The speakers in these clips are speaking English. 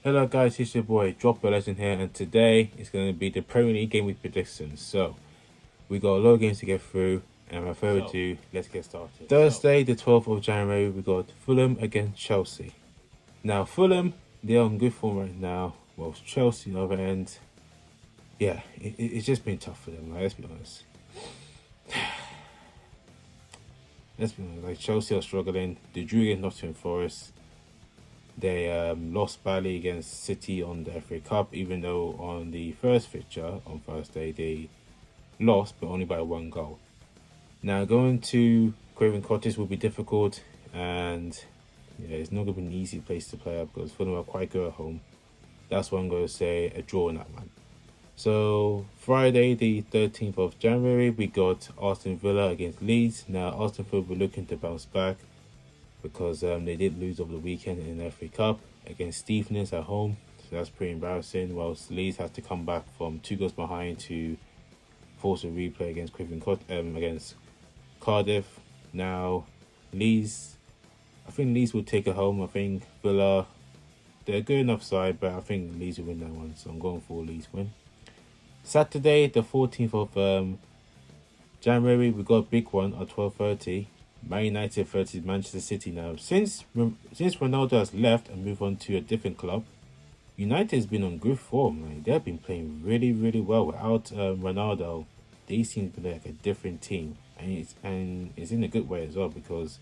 Hello guys, it's your boy Drop a Legend here, and today is going to be the Premier League game week predictions. So we got a lot of games to get through, and without further ado, let's get started. Thursday, the 12th of January, we got Fulham against Chelsea. Now Fulham, they're on good form right now. Well, Chelsea on the other end, yeah, it's just been tough for them. Like, let's be honest. Like Chelsea are struggling. They drew against Nottingham Forest. They lost badly against City on the FA Cup, even though on the first fixture on Thursday they lost, but only by 1 goal. Now going to Craven Cottage will be difficult, and yeah, it's not going to be an easy place to play up because Fulham are quite good at home. That's why I'm going to say a draw in that one. So Friday, the 13th of January, we got Aston Villa against Leeds. Now Aston Villa will be looking to bounce back because they did lose over the weekend in the FA Cup against Stevenage at home. So that's pretty embarrassing. Whilst Leeds had to come back from 2 goals behind to force a replay against against Cardiff. Now Leeds, I think Leeds will take it home. I think Villa, they're a good enough side, but I think Leeds will win that one. So I'm going for Leeds win. Saturday, the 14th of January, we got a big one at 12:30. Man United versus Manchester City. Now, since Ronaldo has left and moved on to a different club, United has been on good form. Like, they've been playing really, really well. Without Ronaldo, they seem to be like a different team, and it's in a good way as well because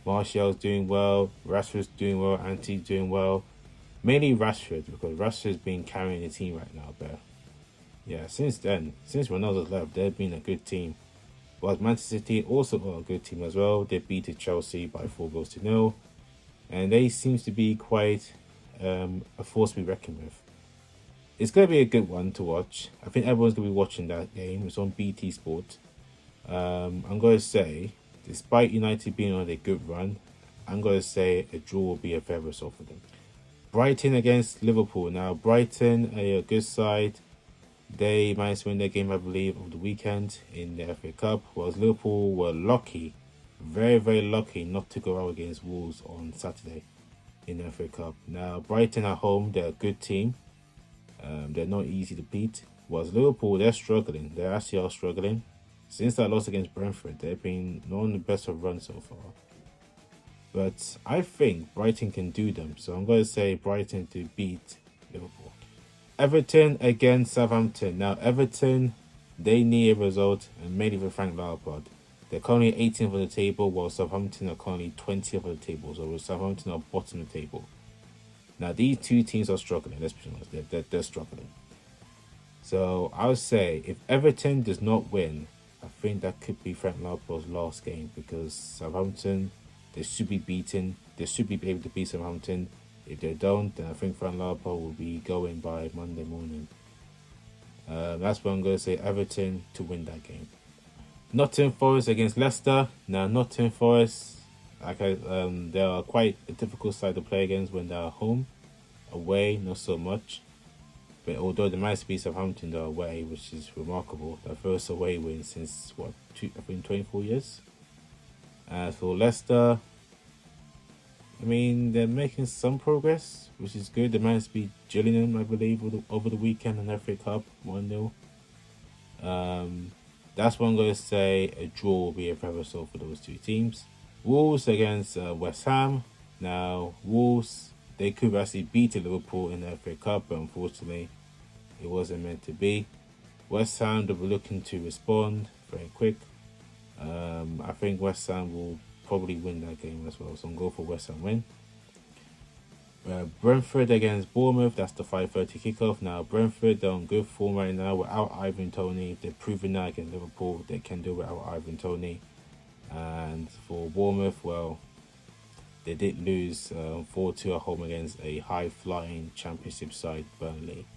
Martial's doing well, Rashford's doing well, Anti's doing well. Mainly Rashford because Rashford's been carrying the team right now. But yeah, since Ronaldo's left, they've been a good team. But Manchester City also got a good team as well. They beat Chelsea by 4 goals to 0. And they seems to be quite a force to be reckoned with. It's going to be a good one to watch. I think everyone's going to be watching that game. It's on BT Sport. I'm going to say, despite United being on a good run, I'm going to say a draw will be a fair result for them. Brighton against Liverpool. Now, Brighton are a good side. They managed to win their game, I believe, over the weekend in the FA Cup, whilst Liverpool were lucky, very, very lucky not to go out against Wolves on Saturday in the FA Cup. Now, Brighton at home, they're a good team. They're not easy to beat. Whilst Liverpool, they're struggling. They actually are struggling. Since that loss against Brentford, they've been not on the best of runs so far. But I think Brighton can do them. So I'm going to say Brighton to beat Liverpool. Everton against Southampton. Now, Everton, they need a result, and mainly for Frank Lampard. They're currently 18th on the table, while Southampton are currently 20th on the table. So Southampton are bottom of the table. Now, these two teams are struggling. Let's be honest, they're struggling. So I would say if Everton does not win, I think that could be Frank Lampard's last game because Southampton, they should be beaten. They should be able to beat Southampton. If they don't, then I think Frank Lampard will be going by Monday morning. That's why I'm going to say Everton to win that game. Nottingham Forest against Leicester. Now, Nottingham Forest, they are quite a difficult side to play against when they're home. Away, not so much. But although they might be Southampton, they're away, which is remarkable. Their first away win since, 24 years? As for Leicester, I mean, they're making some progress, which is good. They managed to beat Gillingham, I believe, over the weekend in the FA Cup, 1-0. That's what I'm going to say. A draw will be a fair result for those two teams. Wolves against West Ham. Now, Wolves, they could actually beat Liverpool in the FA Cup, but unfortunately, it wasn't meant to be. West Ham, they'll be looking to respond very quick. I think West Ham will probably win that game as well, so I'm going for West Ham win. Brentford against Bournemouth, that's the 5:30 kickoff. Now Brentford, they're on good form right now without Ivan Toney. They've proven that against Liverpool they can do it without Ivan Toney. And for Bournemouth, well, they did lose 4-2 at home against a high-flying Championship side, Burnley.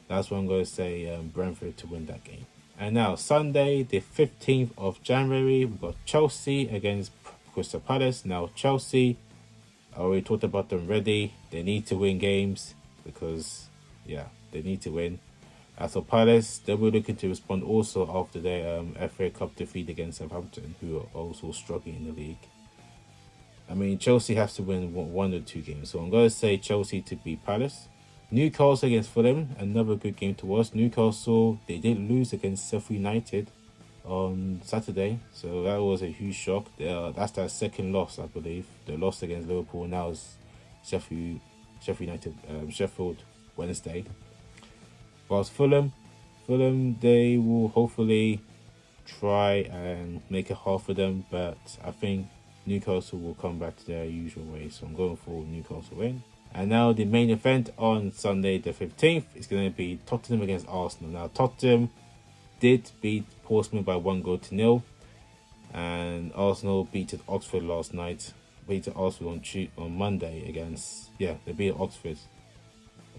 That's what I'm going to say, Brentford to win that game. And now Sunday, the 15th of January, we've got Chelsea against Crystal Palace. Now Chelsea, I already talked about them already. They need to win games because, yeah, they need to win. As for Palace, they were looking to respond also after their FA Cup defeat against Southampton, who are also struggling in the league. I mean, Chelsea have to win one or two games. So I'm going to say Chelsea to beat Palace. Newcastle against Fulham, another good game to watch. Newcastle, they did lose against Sheffield United on Saturday, so that was a huge shock. That's their second loss, I believe. The loss against Liverpool, now is Sheffield United, Sheffield Wednesday. Whilst Fulham, they will hopefully try and make it hard for them, but I think Newcastle will come back to their usual way. So I'm going for Newcastle win. And now the main event on Sunday the 15th is going to be Tottenham against Arsenal. Now Tottenham did beat Portsmouth by 1-0, and Arsenal beat Oxford last night. Beat Oxford on Monday against, they beat Oxford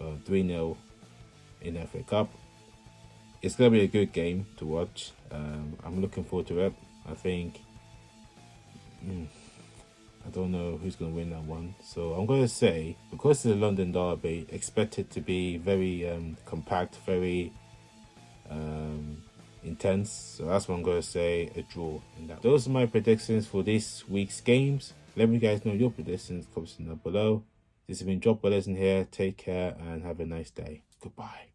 3-0 in the FA Cup. It's going to be a good game to watch. I'm looking forward to it. I think I don't know who's going to win that one. So I'm going to say, because it's a London derby, expect it to be very compact, very intense. So that's what I'm going to say, a draw in that. Those are my predictions for this week's games. Let me guys know your predictions, comments down below. This has been Drop Bellers in here. Take care and have a nice day. Goodbye.